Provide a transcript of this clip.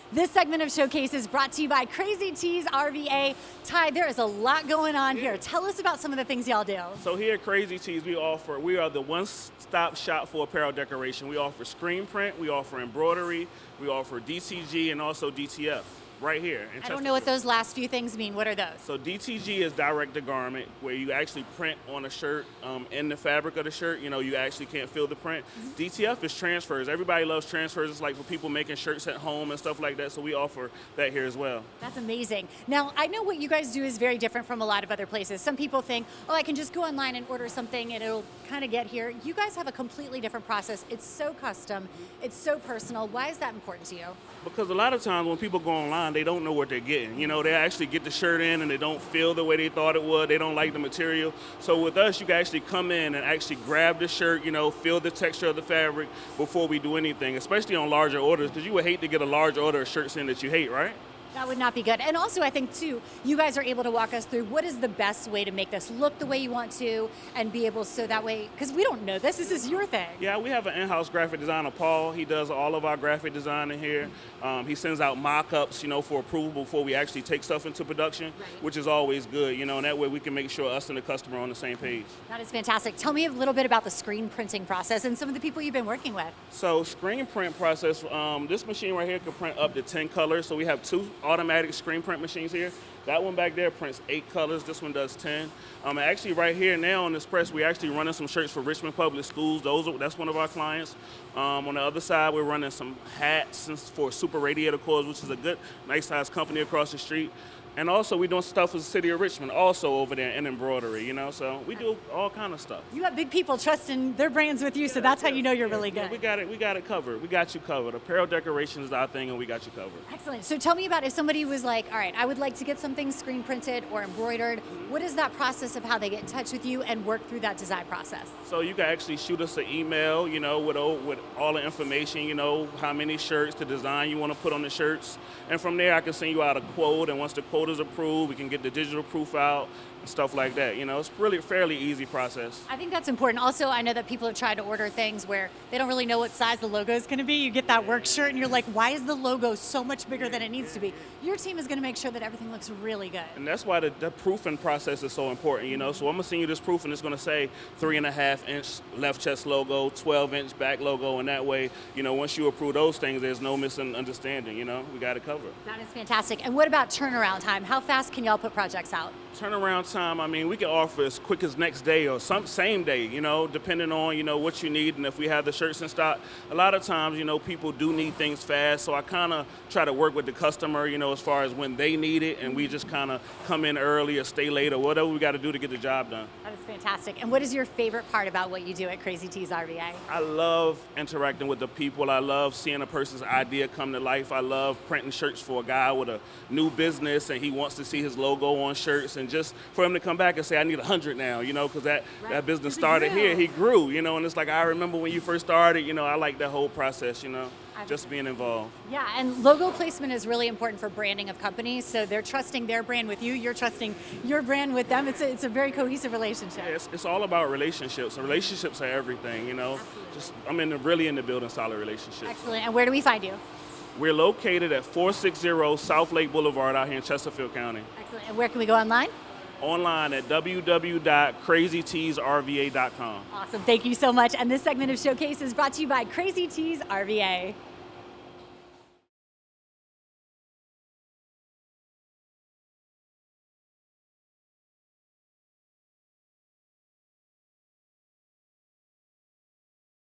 This segment of Showcase is brought to you by Crazy Tees RVA. Ty, there is a lot going on here. Tell us about some of the things y'all do. So here at Crazy Tees, we are the one-stop shop for apparel decoration. We offer screen print, we offer embroidery, we offer DTG and also DTF right here. I don't know what those last few things mean. What are those? So DTG is direct to garment, where you actually print on a shirt in the fabric of the shirt. You know, you actually can't feel the print. DTF is transfers. Everybody loves transfers. It's like for people making shirts at home and stuff like that. So we offer that here as well. That's amazing. Now, I know what you guys do is very different from a lot of other places. Some people think, oh, I can just go online and order something and it'll kind of get here. You guys have a completely different process. It's so custom. It's so personal. Why is that important to you? Because a lot of times when people go online, they don't know what they're getting. You know, they actually get the shirt in and they don't feel the way they thought it would. They don't like the material. So with us, you can actually come in and actually grab the shirt, you know, feel the texture of the fabric before we do anything, especially on larger orders, because you would hate to get a large order of shirts in that you hate, right? That would not be good. And also, I think, too, you guys are able to walk us through what is the best way to make this look the way you want to and be able so that way, because we don't know this is your thing. Yeah, we have an in-house graphic designer, Paul. He does all of our graphic design in here. He sends out mock-ups, you know, for approval before we actually take stuff into production, which is always good, you know, and that way we can make sure us and the customer are on the same page. That is fantastic. Tell me a little bit about the screen printing process and some of the people you've been working with. So screen print process, this machine right here can print up to 10 colors. So we have 2 automatic screen print machines here. That one back there prints 8 colors. This one does 10. Actually, right here now on this press, we're actually running some shirts for Richmond Public Schools. That's one of our clients. On the other side, we're running some hats for Super Radiator Cores, which is a good, nice-sized company across the street. And also, we're doing stuff for the city of Richmond, also over there in embroidery, you know? So we do all kind of stuff. You have big people trusting their brands with you, so that's how you know you're really good. We got it covered. We got you covered. Apparel decoration is our thing, and we got you covered. Excellent. So tell me about if somebody was like, all right, I would like to get something screen printed or embroidered. What is that process of how they get in touch with you and work through that design process? So you can actually shoot us an email, you know, with all the information, you know, how many shirts, the design you want to put on the shirts. And from there, I can send you out a quote, and once the quote is approved, we can get the digital proof out and stuff like that. You know, it's really a fairly easy process. I think that's important. Also, I know that people have tried to order things where they don't really know what size the logo is going to be. You get that work shirt and you're like, why is the logo so much bigger than it needs to be? Your team is going to make sure that everything looks really good. And that's why the proofing process is so important, you know. So I'm going to send you this proof, and it's going to say 3.5-inch left chest logo, 12-inch back logo, and that way, you know, once you approve those things, there's no misunderstanding, you know. We got it covered. That is fantastic. And what about turnaround time? How fast can y'all put projects out? Turnaround time, I mean, we can offer as quick as next day or same day, you know, depending on, you know, what you need and if we have the shirts in stock. A lot of times, you know, people do need things fast, so I kind of try to work with the customer, you know, as far as when they need it, and we just kind of come in early or stay late or whatever we got to do to get the job done. That is fantastic. And what is your favorite part about what you do at Crazy Tees RVA? I love interacting with the people. I love seeing a person's idea come to life. I love printing shirts for a guy with a new business and he wants to see his logo on shirts, and just for him to come back and say, I need 100 now, you know, because that business started here. He grew, you know, and it's like, I remember when you first started, you know, I like that whole process, you know, just being involved. Yeah, and logo placement is really important for branding of companies, so they're trusting their brand with you, you're trusting your brand with them. It's a very cohesive relationship. Yeah, it's all about relationships, and relationships are everything, you know. I'm really into building solid relationships. Excellent. And where do we find you? We're located at 460 South Lake Boulevard out here in Chesterfield County. Excellent. And where can we go online? Online at www.crazyteesrva.com. Awesome. Thank you so much. And this segment of Showcase is brought to you by Crazy Tees RVA.